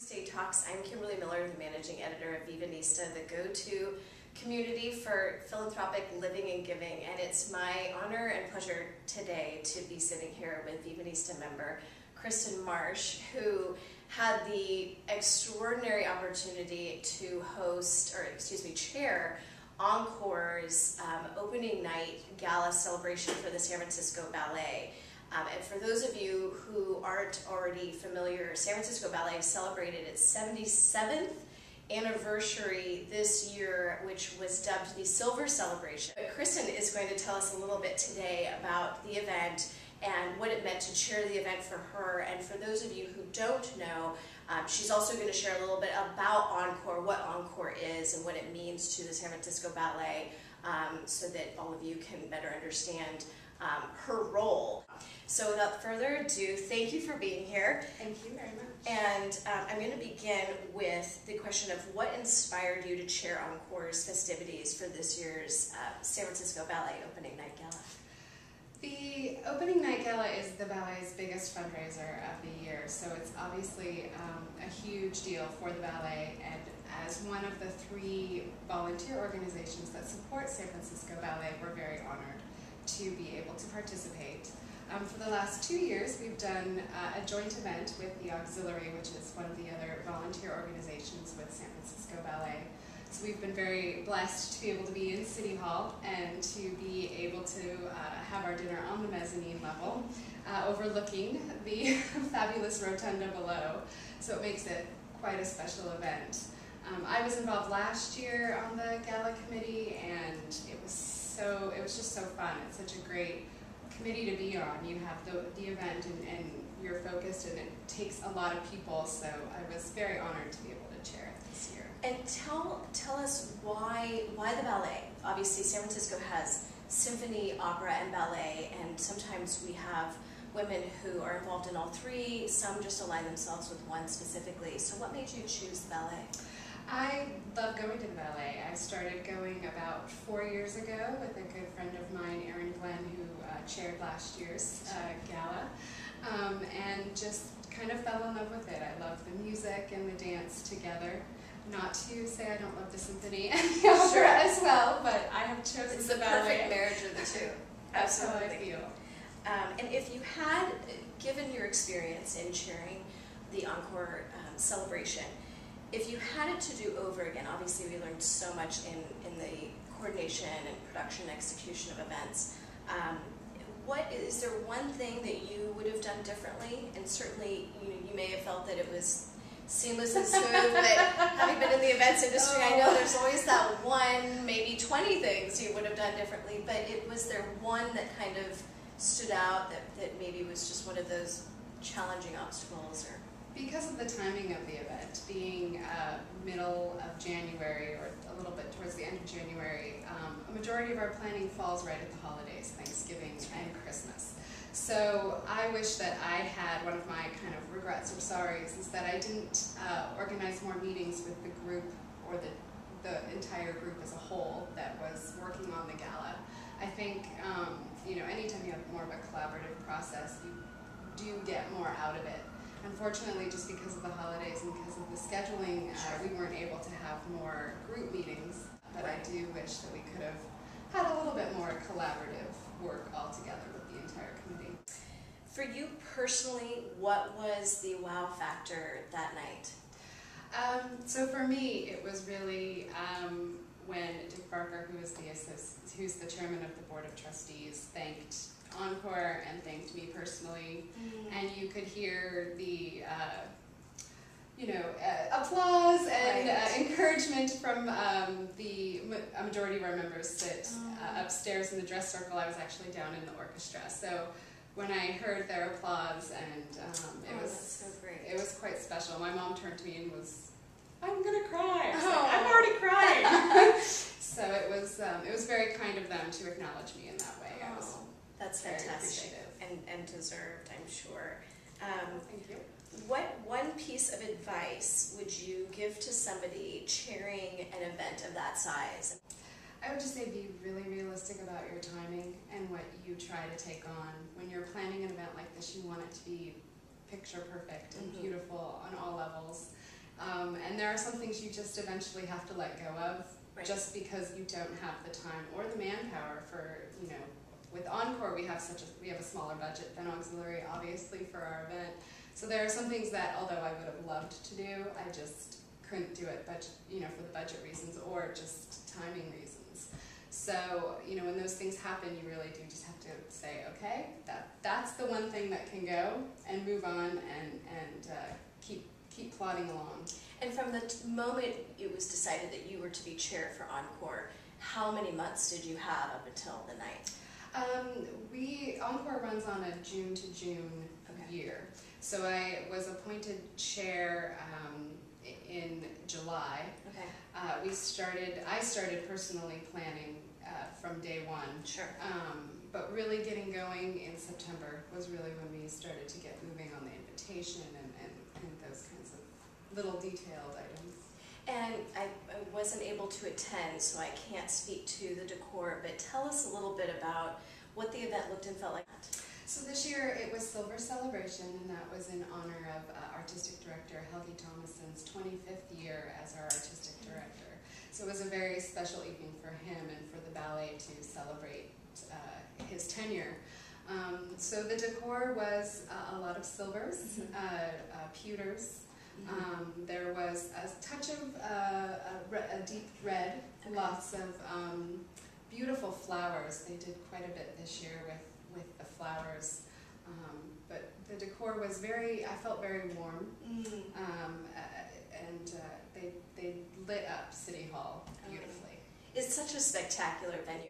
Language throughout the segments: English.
Stay Talks. I'm Kimberly Miller, the managing editor of Vivanista, the go-to community for philanthropic living and giving, and it's my honor and pleasure today to be sitting here with Vivanista member Kristen Marsh, who had the extraordinary opportunity to chair ENCORE's opening night gala celebration for the San Francisco Ballet. And for those of you who aren't already familiar, San Francisco Ballet celebrated its 77th anniversary this year, which was dubbed the Silver Celebration. But Kristen is going to tell us a little bit today about the event and what it meant to chair the event for her. And for those of you who don't know, she's also going to share a little bit about ENCORE, what ENCORE is and what it means to the San Francisco Ballet, so that all of you can better understand her role. So without further ado, thank you for being here. Thank you very much. And I'm going to begin with the question of what inspired you to chair ENCORE's festivities for this year's San Francisco Ballet Opening Night Gala. The Opening Night Gala is the ballet's biggest fundraiser of the year, so it's obviously a huge deal for the ballet, and as one of the 3 volunteer organizations that support San Francisco Ballet, we're very honored to be able to participate. For the last 2 years, we've done a joint event with the Auxiliary, which is one of the other volunteer organizations with San Francisco Ballet. So we've been very blessed to be able to be in City Hall and to be able to have our dinner on the mezzanine level, overlooking the fabulous rotunda below. So it makes it quite a special event. I was involved last year on the gala committee, and it was just so fun. It's such a great committee to be on. You have the event and you're focused, and it takes a lot of people, so I was very honored to be able to chair it this year. And tell us why the ballet? Obviously San Francisco has symphony, opera, and ballet, and sometimes we have women who are involved in all 3, some just align themselves with one specifically. So what made you choose the ballet? I love going to the ballet. I started going about 4 years ago with a good friend of mine, Erin Glenn, who chaired last year's gala, and just kind of fell in love with it. I love the music and the dance together. Not to say I don't love the symphony and the opera as well, but I have chosen it's the ballet. It's the perfect marriage of the two. That's how I feel. And if you had, given your experience in chairing the ENCORE celebration, if you had it to do over again, obviously we learned so much in the coordination and production execution of events. Is there one thing that you would have done differently? And certainly you may have felt that it was seamless and smooth, but having been in the events industry, I know there's always that one, maybe 20 things you would have done differently, but was there one that kind of stood out that maybe was just one of those challenging obstacles? Or because of the timing of the event, being middle of January or a little bit towards the end of January, a majority of our planning falls right at the holidays, Thanksgiving and Christmas. So I wish that I had, one of my kind of regrets or sorries is that I didn't organize more meetings with the group or the entire group as a whole that was working on the gala. I think anytime you have more of a collaborative process, you do get more out of it. Unfortunately, just because of the holidays and because of the scheduling, we weren't able to have more group meetings, but I do wish that we could have had a little bit more collaborative work all together with the entire committee. For you personally, what was the wow factor that night? So for me, it was really when Dick Barker, who's the chairman of the Board of Trustees, thanked ENCORE and thanked me personally, and you could hear the applause and encouragement from a majority of our members sit upstairs in the dress circle. I was actually down in the orchestra, so when I heard their applause, and that's so great. It was quite special. My mom turned to me and was, "I'm gonna cry." I was like, "I'm already crying." So it was very kind of them to acknowledge me in that way. That's fantastic and deserved, I'm sure. Thank you. What one piece of advice would you give to somebody chairing an event of that size? I would just say be really realistic about your timing and what you try to take on. When you're planning an event like this, you want it to be picture perfect and beautiful on all levels. And there are some things you just eventually have to let go of, right. just because you don't have the time or the manpower for, with Encore we have a smaller budget than Auxiliary, obviously, for our event. So there are some things that, although I would have loved to do, I just couldn't do it, for the budget reasons or just timing reasons. So, when those things happen, you really do just have to say, okay, that's the one thing that can go, and move on, and keep plodding along. And from the moment it was decided that you were to be chair for Encore, how many months did you have up until the night? Encore runs on a June to June year. So I was appointed chair in July. Okay. I started personally planning from day one. Sure. But really getting going in September was really when we started to get moving on the invitation and those kinds of little detailed items. And I wasn't able to attend, so I can't speak to the decor, but tell us a little bit about what the event looked and felt like. So this year it was Silver Celebration, and that was in honor of Artistic Director Helgi Thomason's 25th year as our Artistic Director. So it was a very special evening for him and for the ballet to celebrate his tenure. So the decor was a lot of silvers, pewters. There was a touch of a deep red, lots of beautiful flowers. They did quite a bit this year with the flowers, but the decor was I felt very warm, and they lit up City Hall beautifully. It's such a spectacular venue.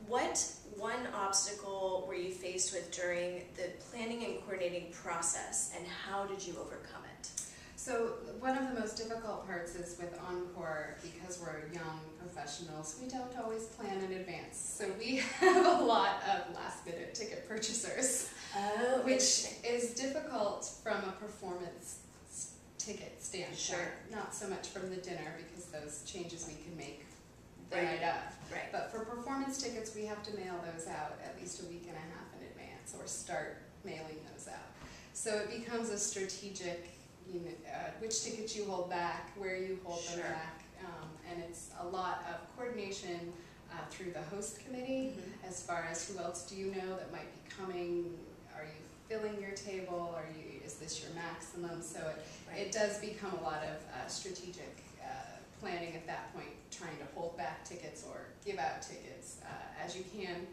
What one obstacle were you faced with during the planning and coordinating process, and how did you overcome it? So one of the most difficult parts is with Encore, because we're young professionals, we don't always plan in advance. So we have a lot of last-minute ticket purchasers, which is difficult from a performance ticket standpoint. Sure. Not so much from the dinner, because those changes we can make the night of. Right. But for performance tickets, we have to mail those out at least a week and a half in advance, or start mailing those out. So it becomes a strategic, which tickets you hold back, where you hold them back, and it's a lot of coordination through the host committee, as far as who else do you know that might be coming, are you filling your table, is this your maximum? So it does become a lot of strategic planning at that point, trying to hold back tickets or give out tickets as you can.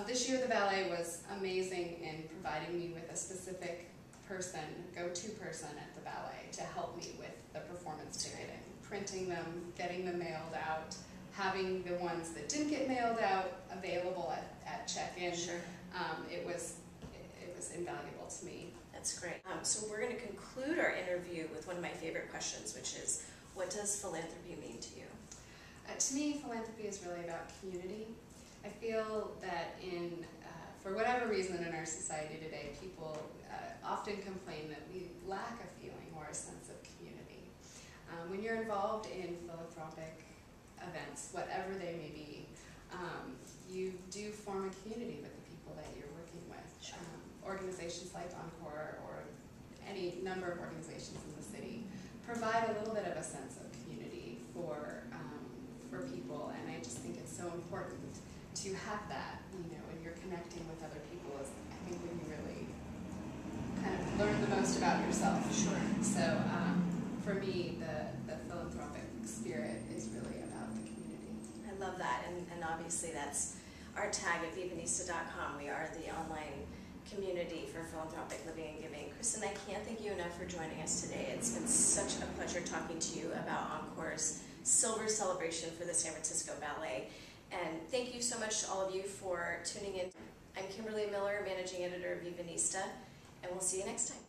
This year the ballet was amazing in providing me with a specific go-to person at the ballet to help me with the performance ticketing, printing them, getting them mailed out, having the ones that didn't get mailed out available at check-in. Sure. It was invaluable to me. That's great. So we're going to conclude our interview with one of my favorite questions, which is, what does philanthropy mean to you? To me, philanthropy is really about community. I feel that for whatever reason in our society today, people often complain that we lack a feeling or a sense of community. When you're involved in philanthropic events, whatever they may be, you do form a community with the people that you're working with. Sure. Organizations like Encore, or any number of organizations in the city, provide a little bit of a sense of community for people, and I just think it's so important to have that, when you're connecting with other people, is I think when you really kind of learn the most about yourself. Sure. So for me, the philanthropic spirit is really about the community. I love that, and obviously that's our tag at Vivanista.com. We are the online community for philanthropic living and giving. Kristen, I can't thank you enough for joining us today. It's been such a pleasure talking to you about Encore's Silver Celebration for the San Francisco Ballet. And thank you so much to all of you for tuning in. I'm Kimberly Miller, Managing Editor of Vivanista, and we'll see you next time.